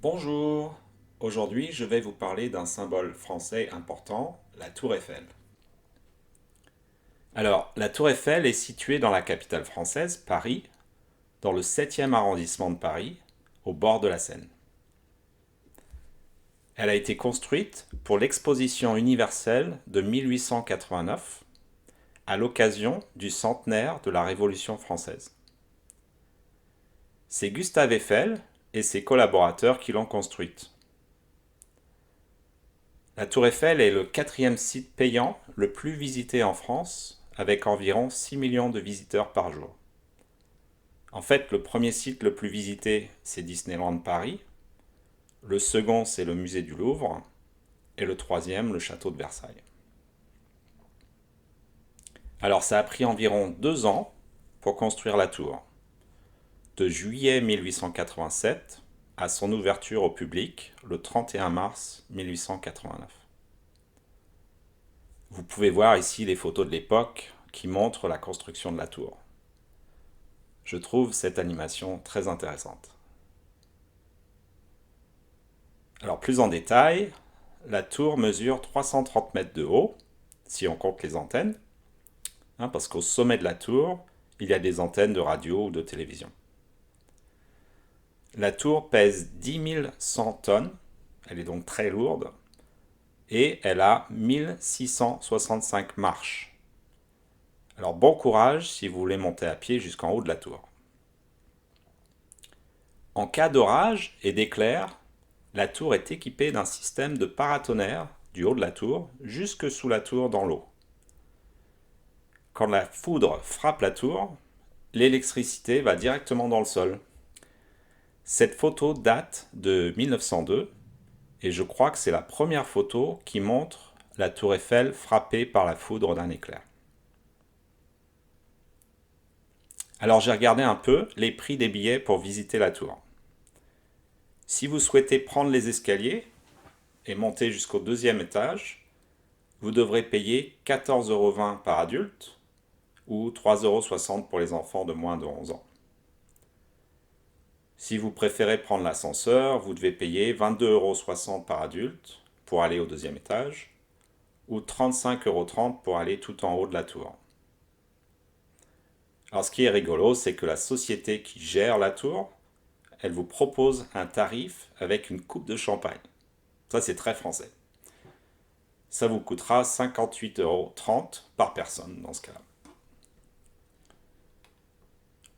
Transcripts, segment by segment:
Bonjour, aujourd'hui je vais vous parler d'un symbole français important, la Tour Eiffel. Alors, la Tour Eiffel est située dans la capitale française, Paris, dans le 7e arrondissement de Paris, au bord de la Seine. Elle a été construite pour l'Exposition universelle de 1889, à l'occasion du centenaire de la Révolution française. C'est Gustave Eiffel et ses collaborateurs qui l'ont construite. La Tour Eiffel est le quatrième site payant le plus visité en France, avec environ 6 millions de visiteurs par jour. En fait, le premier site le plus visité, c'est Disneyland Paris, le second, c'est le musée du Louvre, et le troisième, le château de Versailles. Alors, ça a pris environ 2 ans pour construire la tour, de juillet 1887 à son ouverture au public le 31 mars 1889. Vous pouvez voir ici les photos de l'époque qui montrent la construction de la tour. Je trouve cette animation très intéressante. Alors plus en détail, la tour mesure 330 mètres de haut, si on compte les antennes, parce qu'au sommet de la tour, il y a des antennes de radio ou de télévision. La tour pèse 10 100 tonnes, elle est donc très lourde, et elle a 1665 marches. Alors bon courage si vous voulez monter à pied jusqu'en haut de la tour. En cas d'orage et d'éclair, la tour est équipée d'un système de paratonnerre du haut de la tour jusque sous la tour dans l'eau. Quand la foudre frappe la tour, l'électricité va directement dans le sol. Cette photo date de 1902 et je crois que c'est la première photo qui montre la tour Eiffel frappée par la foudre d'un éclair. Alors j'ai regardé un peu les prix des billets pour visiter la tour. Si vous souhaitez prendre les escaliers et monter jusqu'au deuxième étage, vous devrez payer 14,20 € par adulte ou 3,60 € pour les enfants de moins de 11 ans. Si vous préférez prendre l'ascenseur, vous devez payer 22,60 € par adulte pour aller au deuxième étage ou 35,30 € pour aller tout en haut de la tour. Alors ce qui est rigolo, c'est que la société qui gère la tour, elle vous propose un tarif avec une coupe de champagne. Ça, c'est très français. Ça vous coûtera 58,30 € par personne dans ce cas-là.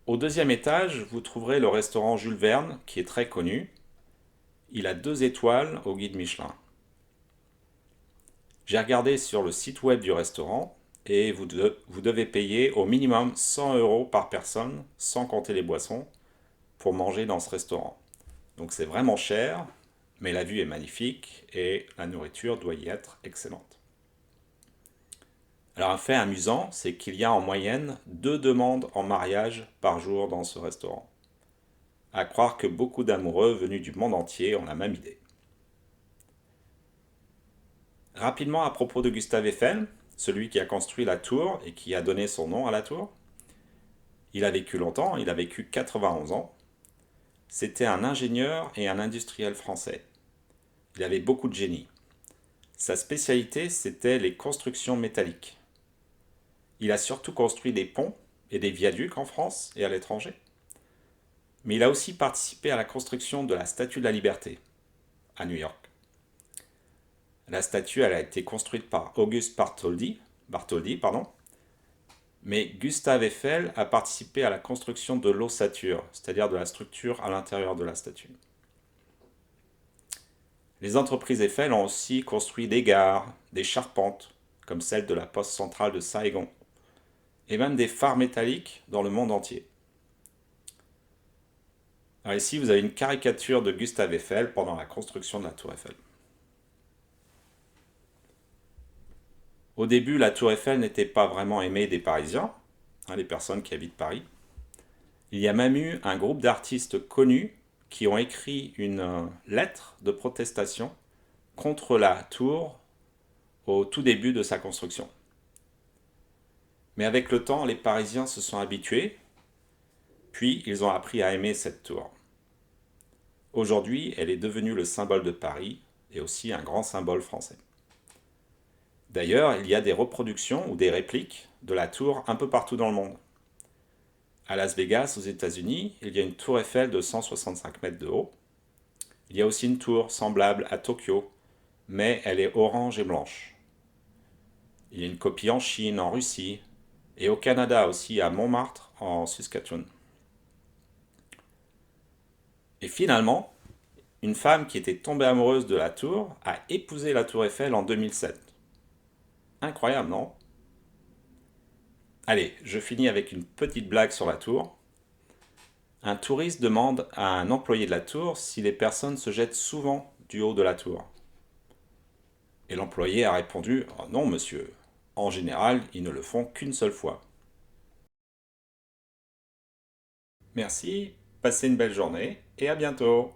Au deuxième étage, vous trouverez le restaurant Jules Verne, qui est très connu. Il a 2 étoiles au guide Michelin. J'ai regardé sur le site web du restaurant et vous devez payer au minimum 100 € par personne, sans compter les boissons, pour manger dans ce restaurant. Donc c'est vraiment cher, mais la vue est magnifique et la nourriture doit y être excellente. Alors un fait amusant, c'est qu'il y a en moyenne 2 demandes en mariage par jour dans ce restaurant. À croire que beaucoup d'amoureux venus du monde entier ont la même idée. Rapidement à propos de Gustave Eiffel, celui qui a construit la tour et qui a donné son nom à la tour. Il a vécu longtemps, il a vécu 91 ans. C'était un ingénieur et un industriel français. Il avait beaucoup de génie. Sa spécialité, c'était les constructions métalliques. Il a surtout construit des ponts et des viaducs en France et à l'étranger. Mais il a aussi participé à la construction de la Statue de la Liberté, à New York. La statue elle a été construite par Auguste Bartholdi, mais Gustave Eiffel a participé à la construction de l'ossature, c'est-à-dire de la structure à l'intérieur de la statue. Les entreprises Eiffel ont aussi construit des gares, des charpentes, comme celle de la poste centrale de Saigon, et même des phares métalliques dans le monde entier. Alors ici, vous avez une caricature de Gustave Eiffel pendant la construction de la tour Eiffel. Au début, la tour Eiffel n'était pas vraiment aimée des Parisiens, les personnes qui habitent Paris. Il y a même eu un groupe d'artistes connus qui ont écrit une lettre de protestation contre la tour au tout début de sa construction. Mais avec le temps, les Parisiens se sont habitués, puis ils ont appris à aimer cette tour. Aujourd'hui, elle est devenue le symbole de Paris et aussi un grand symbole français. D'ailleurs, il y a des reproductions ou des répliques de la tour un peu partout dans le monde. À Las Vegas, aux États-Unis, il y a une tour Eiffel de 165 mètres de haut. Il y a aussi une tour semblable à Tokyo, mais elle est orange et blanche. Il y a une copie en Chine, en Russie, et au Canada aussi, à Montmartre, en Saskatchewan. Et finalement, une femme qui était tombée amoureuse de la tour a épousé la tour Eiffel en 2007. Incroyable, non? Allez, je finis avec une petite blague sur la tour. Un touriste demande à un employé de la tour si les personnes se jettent souvent du haut de la tour. Et l'employé a répondu: « Oh non, monsieur. En général, ils ne le font qu'une seule fois. » Merci, passez une belle journée et à bientôt.